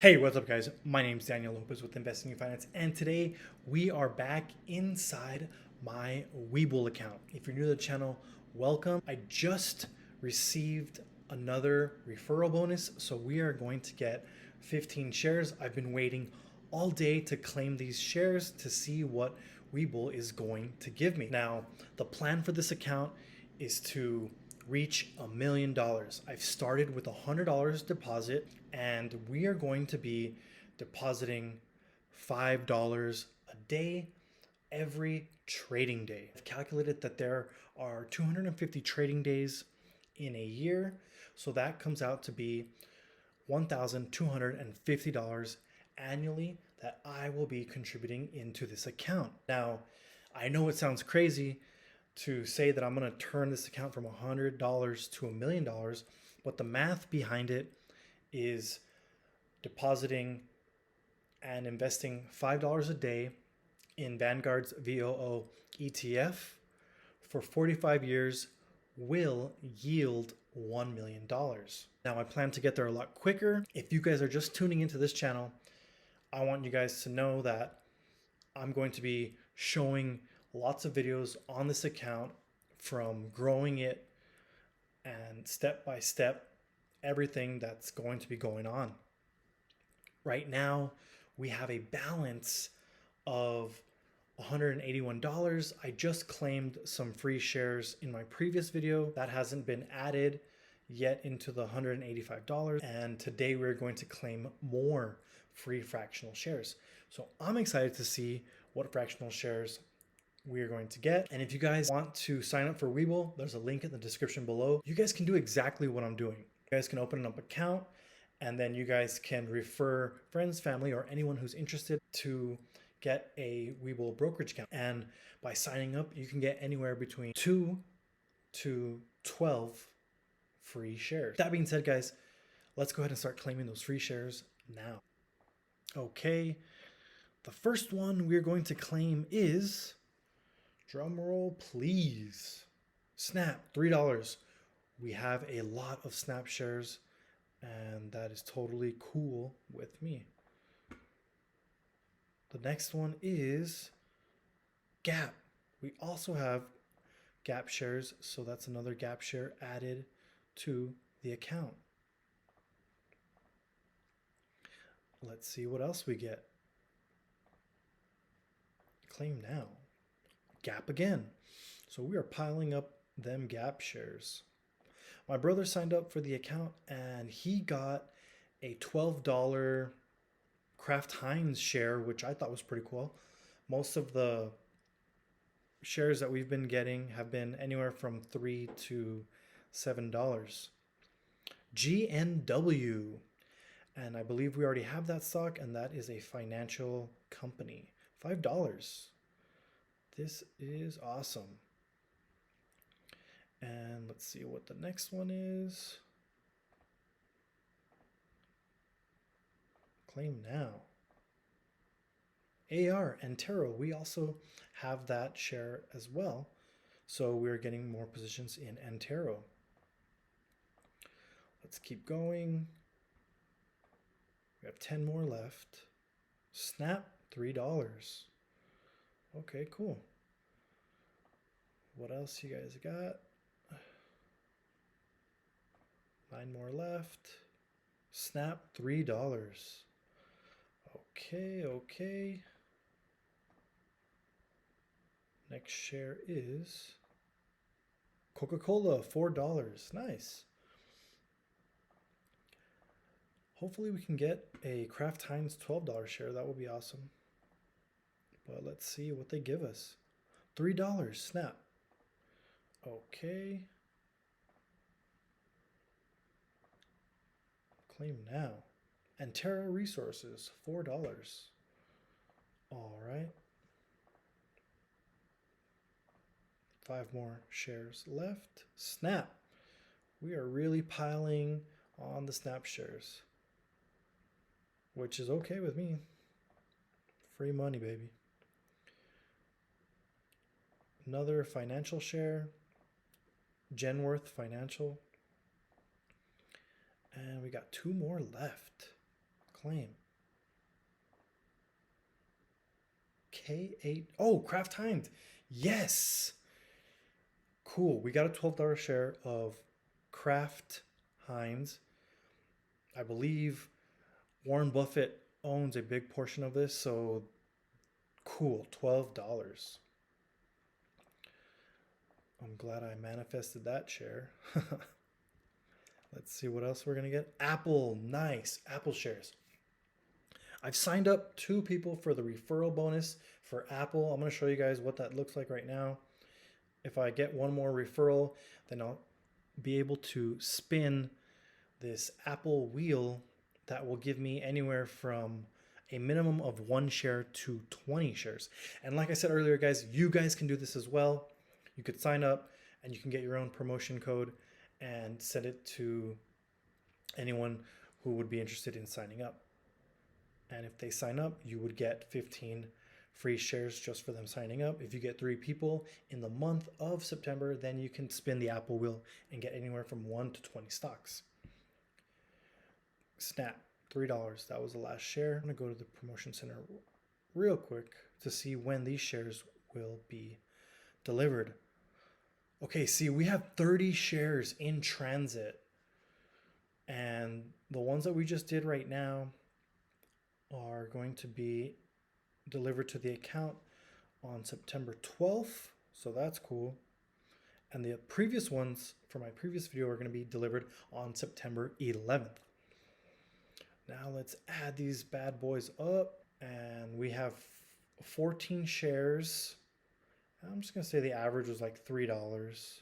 Hey, what's up, guys? My name is Daniel Lopez with Investing in Finance, and today we are back inside my Webull account. If you're new to the channel, welcome. I just received another referral bonus, so we are going to get 15 shares. I've been waiting all day to claim these shares to see what Webull is going to give me. Now, the plan for this account is to reach $1 million. I've started with $100 deposit, and we are going to be depositing $5 a day every trading day. I've calculated that there are 250 trading days in a year, so that comes out to be $1,250 annually that I will be contributing into this account. Now, I know it sounds crazy to say that I'm going to turn this account from $100 to $1 million, but the math behind it is depositing and investing $5 a day in Vanguard's VOO ETF for 45 years will yield $1 million. Now, I plan to get there a lot quicker. If you guys are just tuning into this channel, I want you guys to know that I'm going to be showing lots of videos on this account, from growing it and step by step everything that's going to be going on. Right now, we have a balance of $181. I just claimed some free shares in my previous video. That hasn't been added yet into the $185. And today we're going to claim more free fractional shares. So I'm excited to see what fractional shares we are going to get. And if you guys want to sign up for Webull, there's a link in the description below. You guys can do exactly what I'm doing. You guys can open up an account, and then you guys can refer friends, family, or anyone who's interested to get a Webull brokerage account. And by signing up, you can get anywhere between 2 to 12 free shares. That being said, guys, let's go ahead and start claiming those free shares now. Okay, the first one we're going to claim is, drum roll please, Snap, $3. We have a lot of Snap shares, and that is totally cool with me. The next one is Gap. We also have Gap shares, so that's another Gap share added to the account. Let's see what else we get. Claim now. Gap again. So we are piling up them Gap shares. My brother signed up for the account, and he got a $12 Kraft Heinz share, which I thought was pretty cool. Most of the shares that we've been getting have been anywhere from $3 to $7. GNW, and I believe we already have that stock, and that is a financial company. $5. This is awesome. And let's see what the next one is. Claim now. AR and Tarot, we also have that share as well. So we're getting more positions in Antero. Let's keep going. We have 10 more left. Snap, $3. Okay, cool. What else you guys got? 9 more left. Snap, $3. Okay. Next share is Coca-Cola, $4. Nice. Hopefully we can get a Kraft Heinz $12 share. That would be awesome. But let's see what they give us. $3, Snap. Okay. Claim now. And Terra Resources, $4. All right. 5 more shares left. Snap. We are really piling on the Snap shares, which is okay with me. Free money, baby. Another financial share, Genworth Financial. And we got 2 more left. claim. K8. Oh, Kraft Heinz. Yes. Cool. We got a $12 share of Kraft Heinz. I believe Warren Buffett owns a big portion of this, so cool. $12. I'm glad I manifested that share. Let's see what else we're going to get. Apple. Nice. Apple shares. I've signed up 2 people for the referral bonus for Apple. I'm going to show you guys what that looks like right now. If I get one more referral, then I'll be able to spin this Apple wheel that will give me anywhere from a minimum of 1 share to 20 shares. And like I said earlier, guys, you guys can do this as well. You could sign up and you can get your own promotion code and send it to anyone who would be interested in signing up. And if they sign up, you would get 15 free shares just for them signing up. If you get 3 people in the month of September, then you can spin the Apple wheel and get anywhere from 1 to 20 stocks. Snap, $3. That was the last share. I'm going to go to the promotion center real quick to see when these shares will be delivered. Okay, see, we have 30 shares in transit. And the ones that we just did right now are going to be delivered to the account on September 12th. So that's cool. And the previous ones for my previous video are going to be delivered on September 11th. Now let's add these bad boys up. And we have 14 shares. I'm just going to say the average was like $3.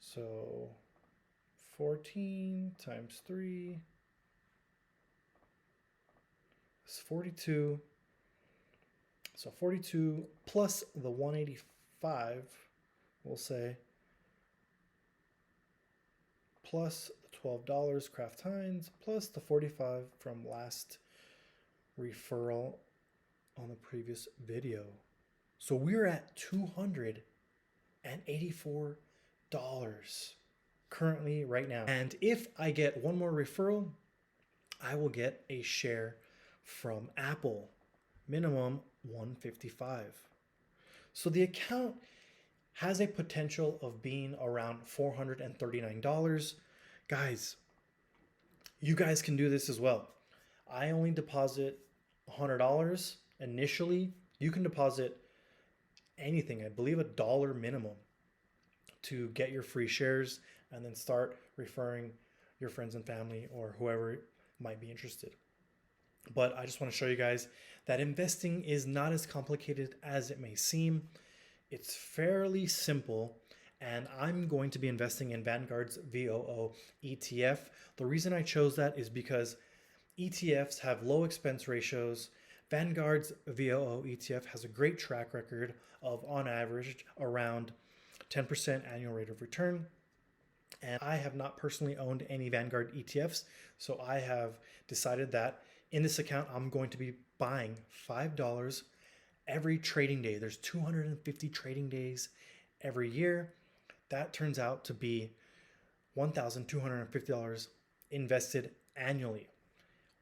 So 14 times 3 is 42. So 42 plus the 185, we'll say, plus the $12 Kraft Heinz, plus the 45 from last referral on the previous video. So we're at $284 currently right now. And if I get one more referral, I will get a share from Apple, minimum 155. So the account has a potential of being around $439. Guys, you guys can do this as well. I only deposit $100 initially. You can deposit anything, I believe $1 minimum, to get your free shares and then start referring your friends and family or whoever might be interested. But I just want to show you guys that investing is not as complicated as it may seem. It's fairly simple, and I'm going to be investing in Vanguard's VOO ETF. The reason I chose that is because ETFs have low expense ratios. Vanguard's VOO ETF has a great track record of, on average, around 10% annual rate of return. And I have not personally owned any Vanguard ETFs, so I have decided that in this account, I'm going to be buying $5 every trading day. There's 250 trading days every year. That turns out to be $1,250 invested annually.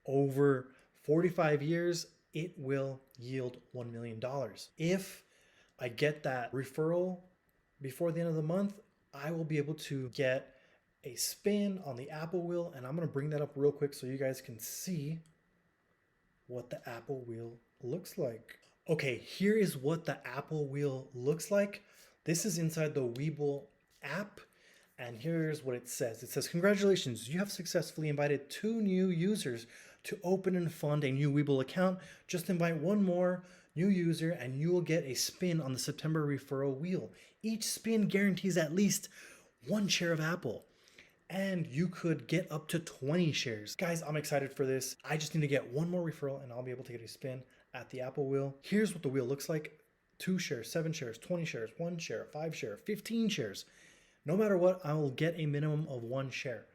Over 45 years, it will yield $1 million. If I get that referral before the end of the month, I will be able to get a spin on the Apple wheel, and I'm going to bring that up real quick so you guys can see what the Apple wheel looks like. Okay, here is what the Apple wheel looks like. This is inside the Webull app, and here's what it says. It says, congratulations, you have successfully invited 2 new users to open and fund a new Webull account. Just invite 1 more new user and you will get a spin on the September referral wheel. Each spin guarantees at least 1 share of Apple, and you could get up to 20 shares. Guys, I'm excited for this. I just need to get 1 more referral and I'll be able to get a spin at the Apple wheel. Here's what the wheel looks like. 2 shares, 7 shares, 20 shares, 1 share, 5 share, 15 shares. No matter what, I will get a minimum of 1 share.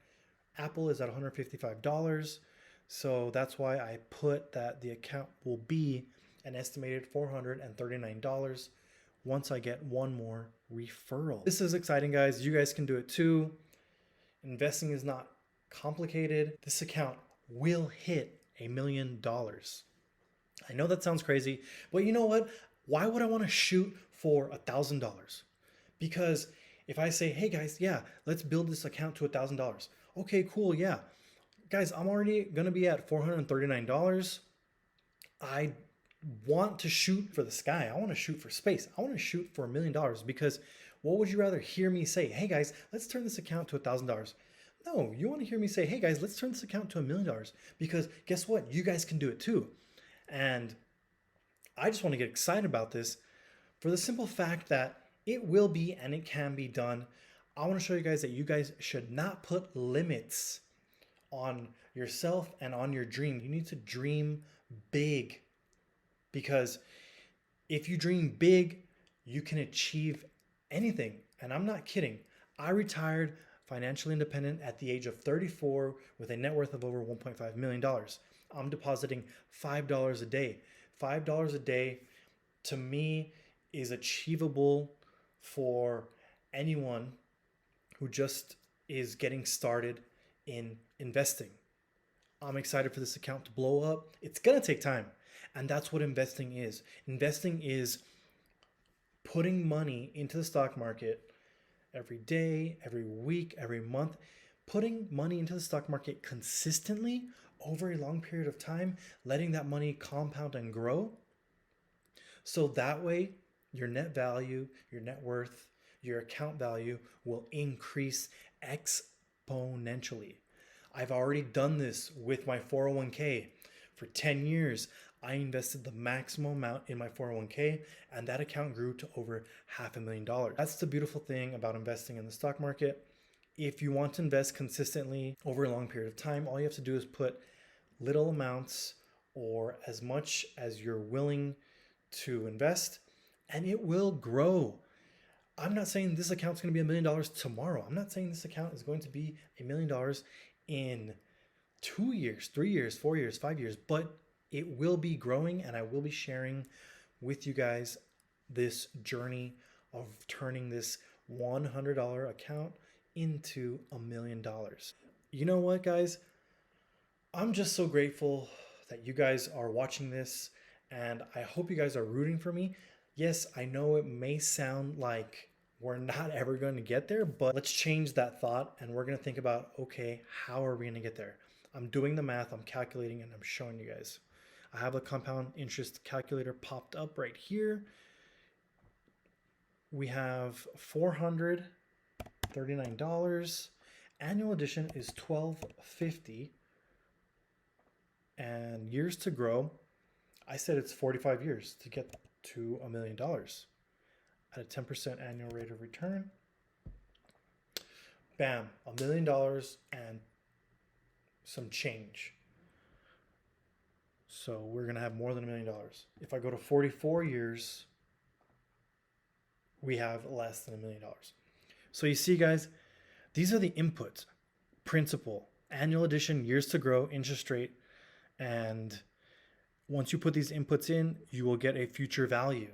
Apple is at $155. So that's why I put that the account will be an estimated $439 once I get 1 more referral. This is exciting, guys. You guys can do it too. Investing is not complicated. This account will hit $1 million. I know that sounds crazy, but you know what? Why would I want to shoot for $1,000? Because if I say, hey guys, yeah, let's build this account to $1,000. Okay, cool, yeah. Guys, I'm already going to be at $439. I want to shoot for the sky. I want to shoot for space. I want to shoot for $1 million, because what would you rather hear me say? Hey guys, let's turn this account to $1,000. No, you want to hear me say, hey guys, let's turn this account to $1 million, because guess what? You guys can do it too. And I just want to get excited about this for the simple fact that it will be and it can be done. I want to show you guys that you guys should not put limits on yourself and on your dream. You need to dream big, because if you dream big, you can achieve anything. And I'm not kidding. I retired financially independent at the age of 34 with a net worth of over $1.5 million. I'm depositing $5 a day. $5 a day to me is achievable for anyone who just is getting started in investing. I'm excited for this account to blow up. It's going to take time. And that's what investing is. Investing is putting money into the stock market every day, every week, every month, putting money into the stock market consistently over a long period of time, letting that money compound and grow. So that way, your net value, your net worth, your account value will increase exponentially. I've already done this with my 401k. For 10 years, I invested the maximum amount in my 401k, and that account grew to over $500,000. That's the beautiful thing about investing in the stock market. If you want to invest consistently over a long period of time, all you have to do is put little amounts or as much as you're willing to invest, and it will grow. I'm not saying this account's going to be $1 million tomorrow. I'm not saying this account is going to be $1 million in 2 years, 3 years, 4 years, 5 years, but it will be growing, and I will be sharing with you guys this journey of turning this $100 account into $1 million. You know what, guys? I'm just so grateful that you guys are watching this, and I hope you guys are rooting for me. Yes, I know it may sound like we're not ever going to get there, but let's change that thought, and we're going to think about, okay, how are we going to get there? I'm doing the math, I'm calculating, and I'm showing you guys. I have a compound interest calculator popped up right here. We have $439. Annual addition is $1,250. And years to grow, I said it's 45 years to get to $1 million at a 10% annual rate of return. Bam, $1 million and some change. So we're going to have more than $1 million. If I go to 44 years, we have less than $1 million. So you see, guys, these are the inputs: principal, annual addition, years to grow, interest rate. And once you put these inputs in, you will get a future value.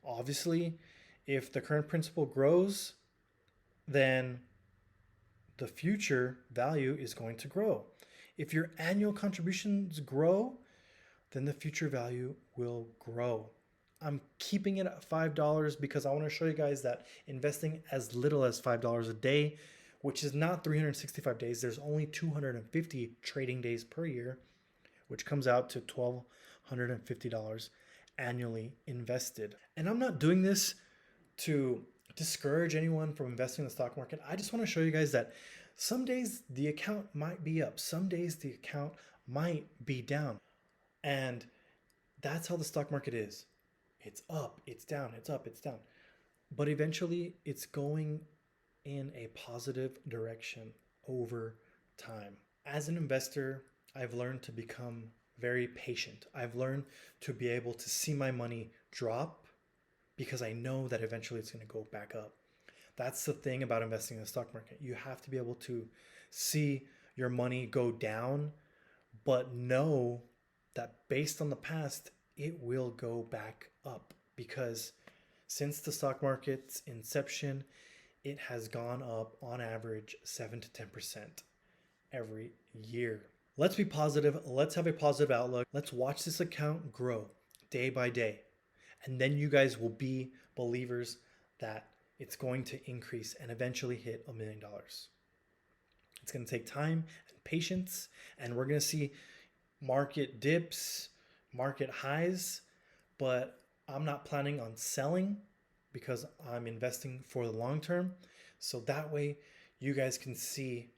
Obviously, if the current principal grows, then the future value is going to grow. If your annual contributions grow, then the future value will grow. I'm keeping it at $5 because I want to show you guys that investing as little as $5 a day, which is not 365 days, there's only 250 trading days per year, which comes out to $1,250 annually invested. And I'm not doing this to discourage anyone from investing in the stock market. I just want to show you guys that some days the account might be up, some days the account might be down. And that's how the stock market is. It's up, it's down, it's up, it's down. But eventually it's going in a positive direction over time. As an investor, I've learned to become very patient. I've learned to be able to see my money drop because I know that eventually it's going to go back up. That's the thing about investing in the stock market. You have to be able to see your money go down, but know that based on the past, it will go back up, because since the stock market's inception, it has gone up on average 7 to 10% every year. Let's be positive. Let's have a positive outlook. Let's watch this account grow day by day. And then you guys will be believers that it's going to increase and eventually hit $1 million. It's going to take time and patience, and we're going to see market dips, market highs, but I'm not planning on selling because I'm investing for the long term. So that way you guys can see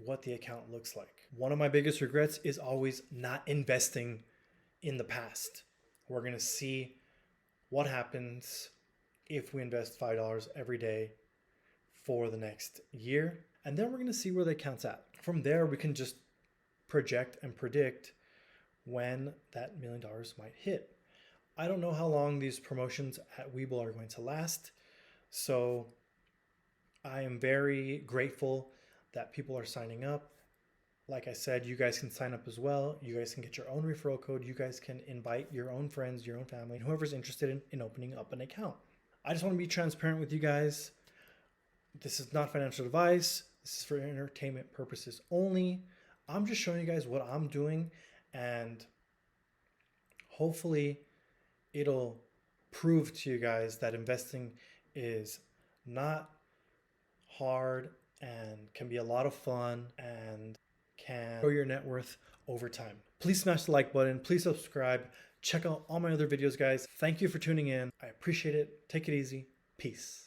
what the account looks like. One of my biggest regrets is always not investing in the past. We're going to see what happens if we invest $5 every day for the next year. And then we're going to see where the account's at. From there, we can just project and predict when that $1 million might hit. I don't know how long these promotions at Webull are going to last. So I am very grateful that people are signing up. Like I said, you guys can sign up as well. You guys can get your own referral code. You guys can invite your own friends, your own family, and whoever's interested in opening up an account. I just want to be transparent with you guys. This is not financial advice. This is for entertainment purposes only. I'm just showing you guys what I'm doing, and hopefully it'll prove to you guys that investing is not hard and can be a lot of fun and can grow your net worth over time. Please smash the like button. Please subscribe. Check out all my other videos, guys. Thank you for tuning in. I appreciate it. Take it easy. Peace.